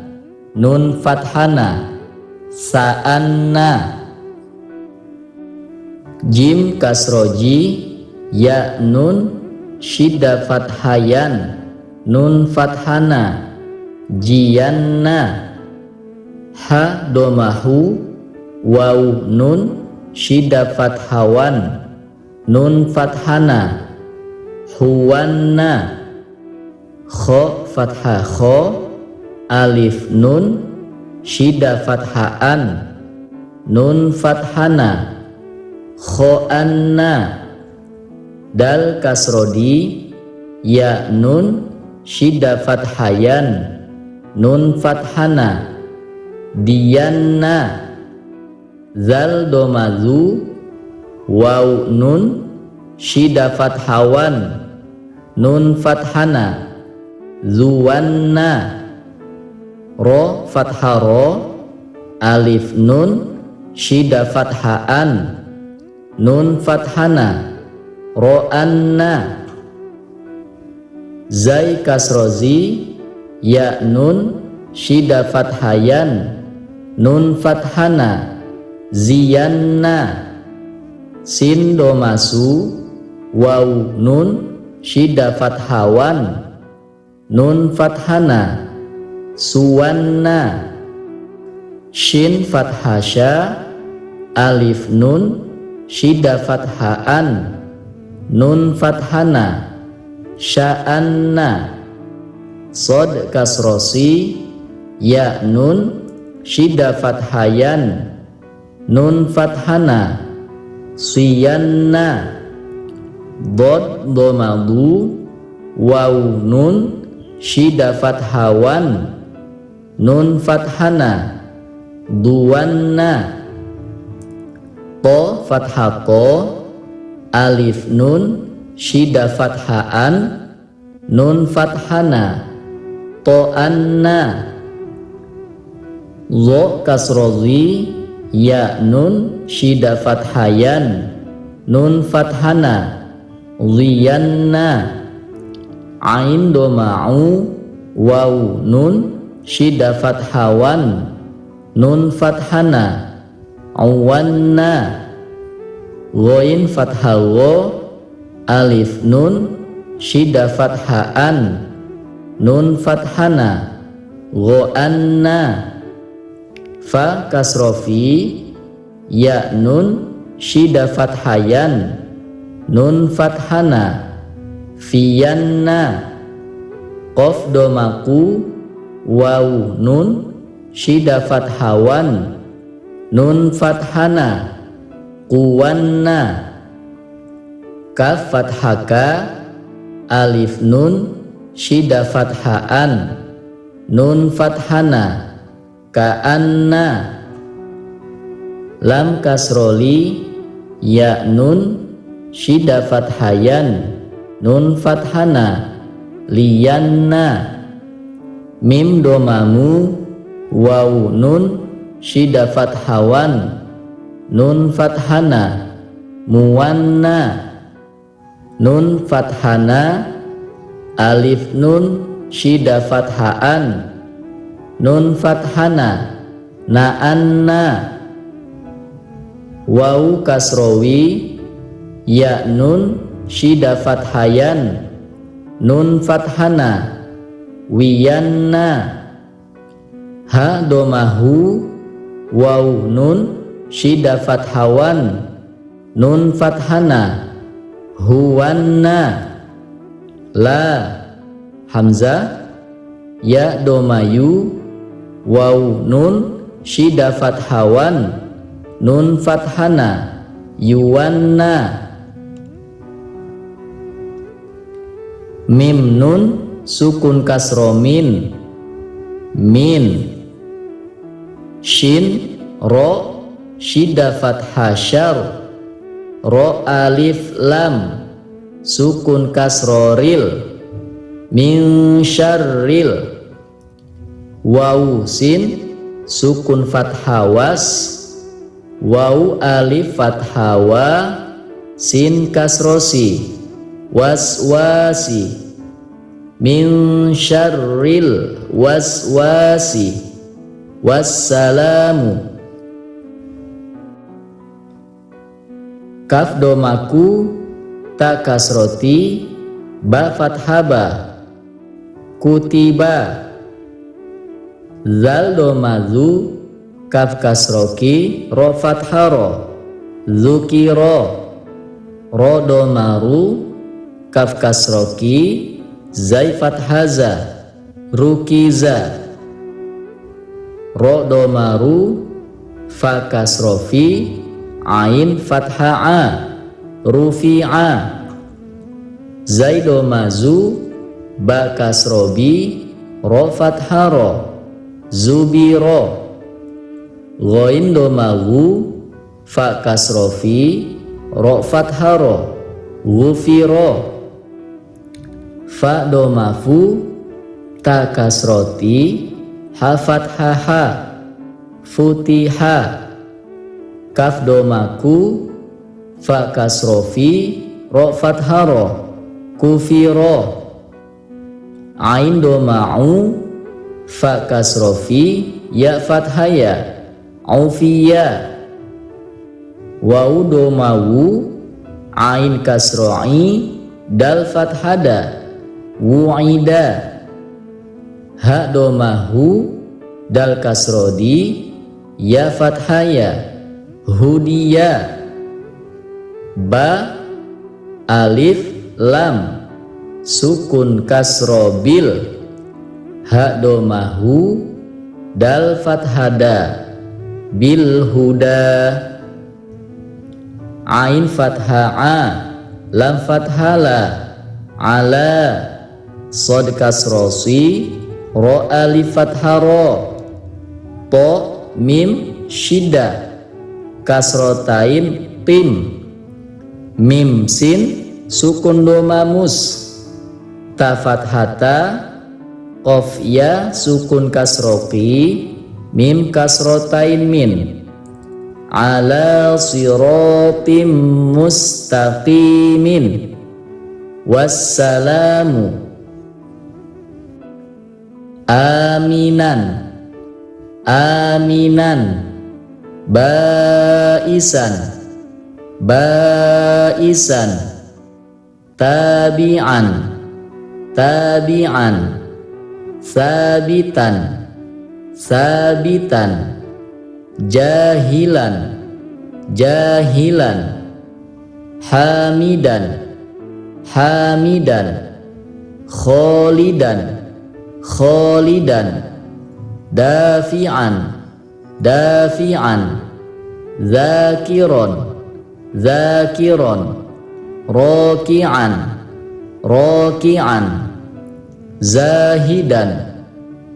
nun fathana, sa'anna, jim kasroji, ya nun shiddah fathayan, nun fathana, jiyanna. Ha domahu, waw nun shida fathawan, nun fathana, huwanna. Kho fathah kho, alif nun shida fathaan, nun fathana, kho'anna. Dal kasrodi, ya nun shida fathayan, nun fathana, diyanna. Zal domazu, waw nun shida fathawan, nun fathana, zuwanna. Ro fathah ro, alif nun shida fathaan, nun fathana, ro'anna. Zai kasrozi, ya nun shida fathayan, nun fathana, ziyanna. Sin domasu, waw nun shida fathawan, nun fathana, suwanna. Shin fathasya, alif nun shida fathaan, nun fathana, sya'anna. Sod kasrosi, ya nun shida fathayan, nun fathana, siyanna. Dod domadu, waw nun shida fathawan, nun fathana, duwanna. To fathah to, alif nun shida fathaan, nun fathana, to'anna. Zo kasrozi, ya nun shida fathayan, nun fathana, ziyanna. Ain doma'u, waw nun shida fathawan, nun fathana, awanna. Ghain fathah gho, alif nun shida fathaan, nun fathana, gho'anna. Fa kasrofi, ya nun shida fathayan, nun fathana, fiyanna. Qaf domaku, waw nun shida fathawan, nun fathana, quwanna. Kaf fathaka, alif nun shida fathaan, nun fathana, ka'anna. Lam kasroli, ya nun shida fathayan, nun fathana, liyanna. Mim domamu, waw nun shida fathawan, nun fathana, muwanna. Nun fathana, alif nun shida fathaan, nun fathana, na'anna. Waw kasrowi, ya nun shida fathayan, nun fathana, wiyanna. Ha domahu, waw nun shida fathawan, nun fathana, huwanna. La hamzah, ya domayu, waw nun shida fathawan, nun fathana, yuwanna. Mim nun sukun kasromin, min. Shin ro shida fathah syar, ro alif lam sukun kasroril, min syarril. Waw sin sukun fathah was, waw alif fathah wa, sin kasrosi, waswasi, min syarril waswasi, wassalamu. Kaf domaku, ta kasroti, ba fathaba, kutiba. Zal domazu kaf kasroki ro fatharo zukiro. Ro domaru kaf kasroki zai fathaza rukiza. Ro domaru fa kasrofi ain fatha'a rufi'a. Zai domazu ba kasrobi ro fatharo zubiro. Ghain domahu fa kasrofi ro fatharo ghufiro. Fa domafu ta kasroti ha fathaha futiha. Kaf domaku fa kasrofi ro fatharo kufiro. Ain doma'u fa kasrofi ya fathaya aufiya. Wawu domawu ain kasro'i dal fathada wu'ida. Ha domahu dal kasrodi ya fathaya hudiya. Ba alif lam sukun kasro bil. Ha domahu dal fathada bil huda. Ain fatha'a lam fathala ala. Sod kasrosi ro alif fatharo to mim shidda kasrotain pim. Mim sin sukun domamus. Ta fathata qaf ya sukun kasroki mim kasrotain min. Ala siratim mustaqimin. Wassalamu. Aminan aminan. Baisan baisan. Tabi'an tabi'an. Sabitan sabitan. Jahilan jahilan. Hamidan hamidan. Kholidan kholidan. Dafi'an dafi'an. Zakiron zakiron. Raki'an raki'an. Zahidan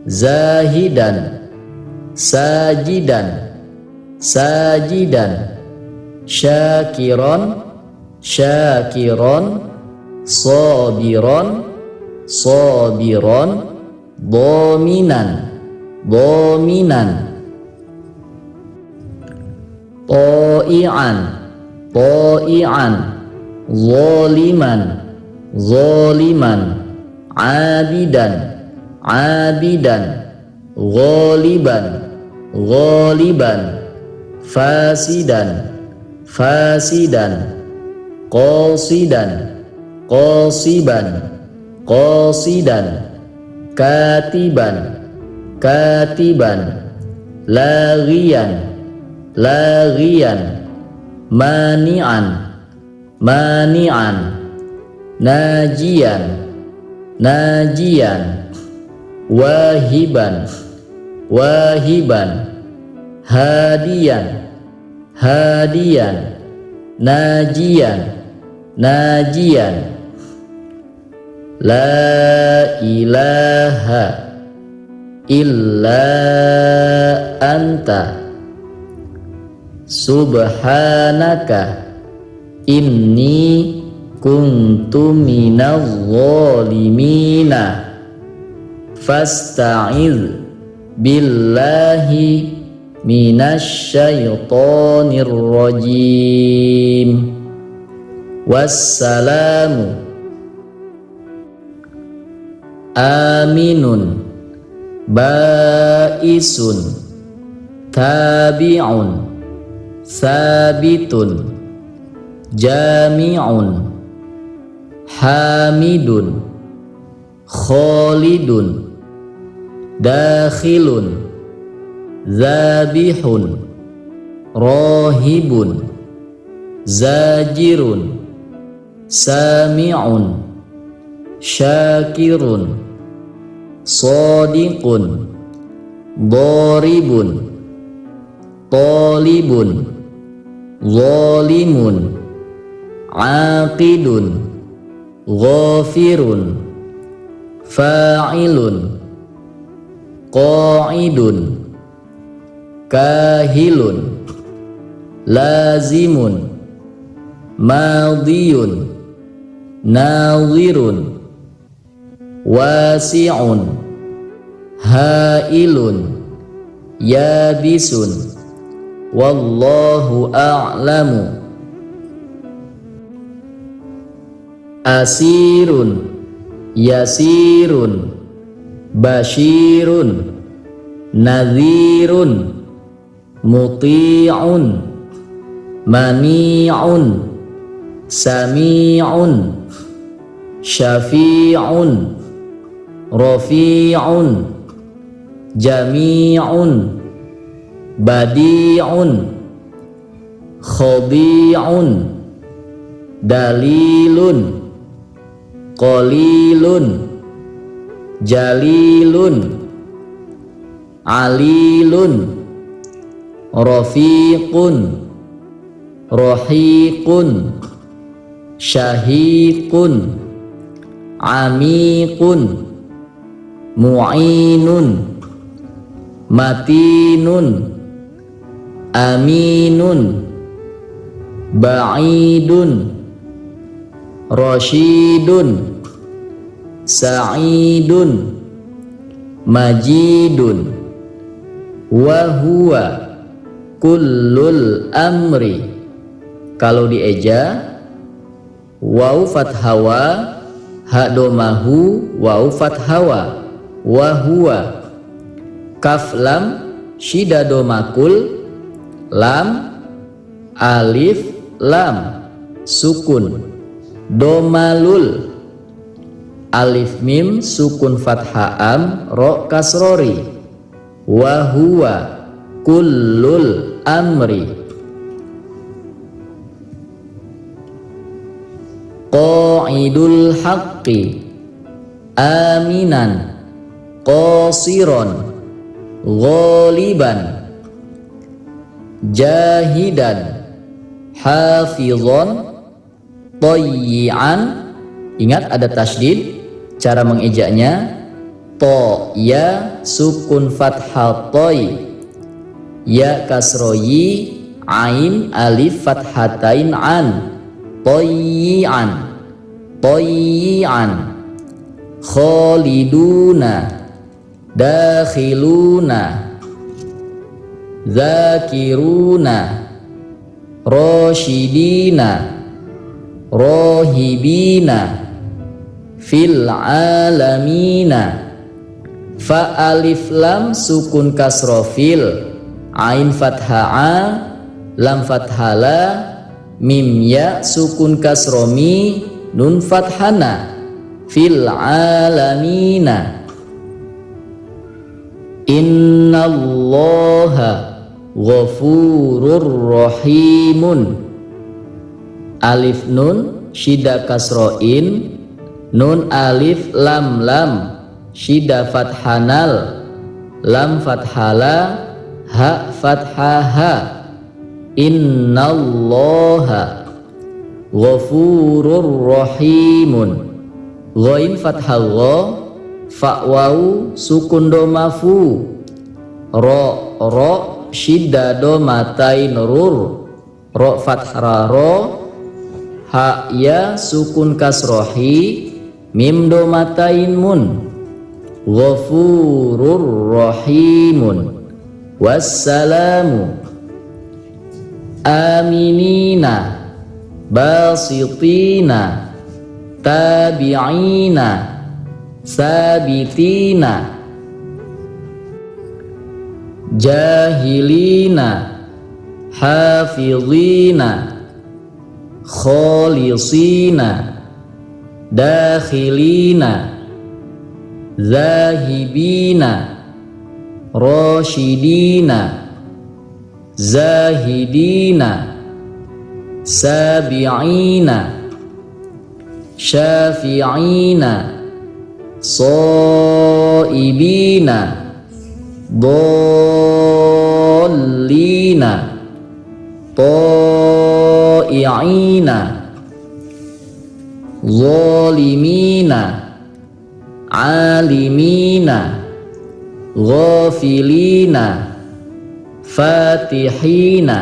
zahidan. Sajidan sajidan. Syakiron syakiron. Sabiron sabiron. Dominan dominan. To'i'an to'i'an. Zoliman zoliman. Abidan abidan. Ghaliban ghaliban. Fasidan fasidan. Qasidan qasiban qasidan. Katiban katiban. Laghiyan laghiyan. Mani'an mani'an. Najian najian. Wahiban wahiban. Hadiyan hadiyan. Najian najian. La ilaha illa anta subhanaka inni kuntu minaz zalimina. Fasta'iz billahi minasyaitonir rajim. Wassalamu. Aminun baisun tabi'un sabitun jami'un hamidun khalidun dakhilun, zabihun, rohibun, zajirun, sami'un, syakirun, sadiqun, doribun, talibun, zalimun, aqidun, ghafirun, fa'ilun, qa'idun, kahilun, lazimun, madiyun, nazirun, wasi'un, hailun, yabisun, wallahu a'lamu. Asirun, yasirun, bashirun, nadhirun, muti'un, mani'un, sami'un, syafi'un, rafi'un, jami'un, badi'un, khadi'un, dalilun, qalilun, jalilun, alilun, rafiqun, rahiqun, syahiqun, amikun, mu'inun, matinun, aminun, ba'idun, rasyidun, sa'idun, majidun, wahuwa kullul amri. Kalau dieja, waw fathawa, ha domahu, waw fathawa, wahuwa, kaf lam, shida domakul, lam, alif, lam, sukun, domalul, alif mim, sukun fatham, ro kasrori, wahuwa kullul amri. Qa'idul haqqi, aminan, qasiron, ghaliban, jahidan, hafizon, toyi'an. Ingat ada tasydid, cara mengejaknya to ya sukun fathah toy, ya kasroyi, ain alif fathatain an, toyi'an, toyi'an, khaliduna, dakhiluna, zakiruna, roshidina, rohibina, fil alamina. Fa alif lam sukun kasro fil, ain fatha'a, lam fathala, mim ya sukun kasro mi, nun fathana, fil alamina. Innallaha ghafurur rahimun. Alif nun shida kasroin, nun alif lam lam shida fathanal, lam fathala, ha fathaha. Innallaha ghafurur rahimun. Ghain fathah gha, fa waw sukun domafu, ro shida domatain rur, ro fathah ro, ha ya sukun kasrohi, mim domatain mun, ghafurur rahimun. Wassalamu, aminina, basitina, tabi'ina, sabitina, jahilina, hafizina, khalisina, dakhilina, zahibina, rasyidina, zahidina, sabi'ina, syafi'ina, shaibina, dhallina, ta'i'ina, zalimina, alimina, ghafilina, fatihina,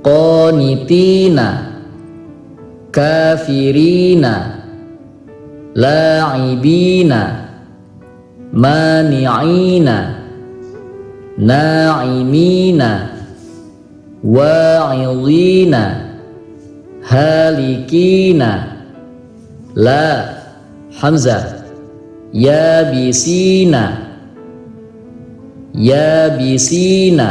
qanitina, kafirina, la'ibina, mani'ina, na'imina, wa'idhina, halikina, la hamzah, yabisina, yabisina,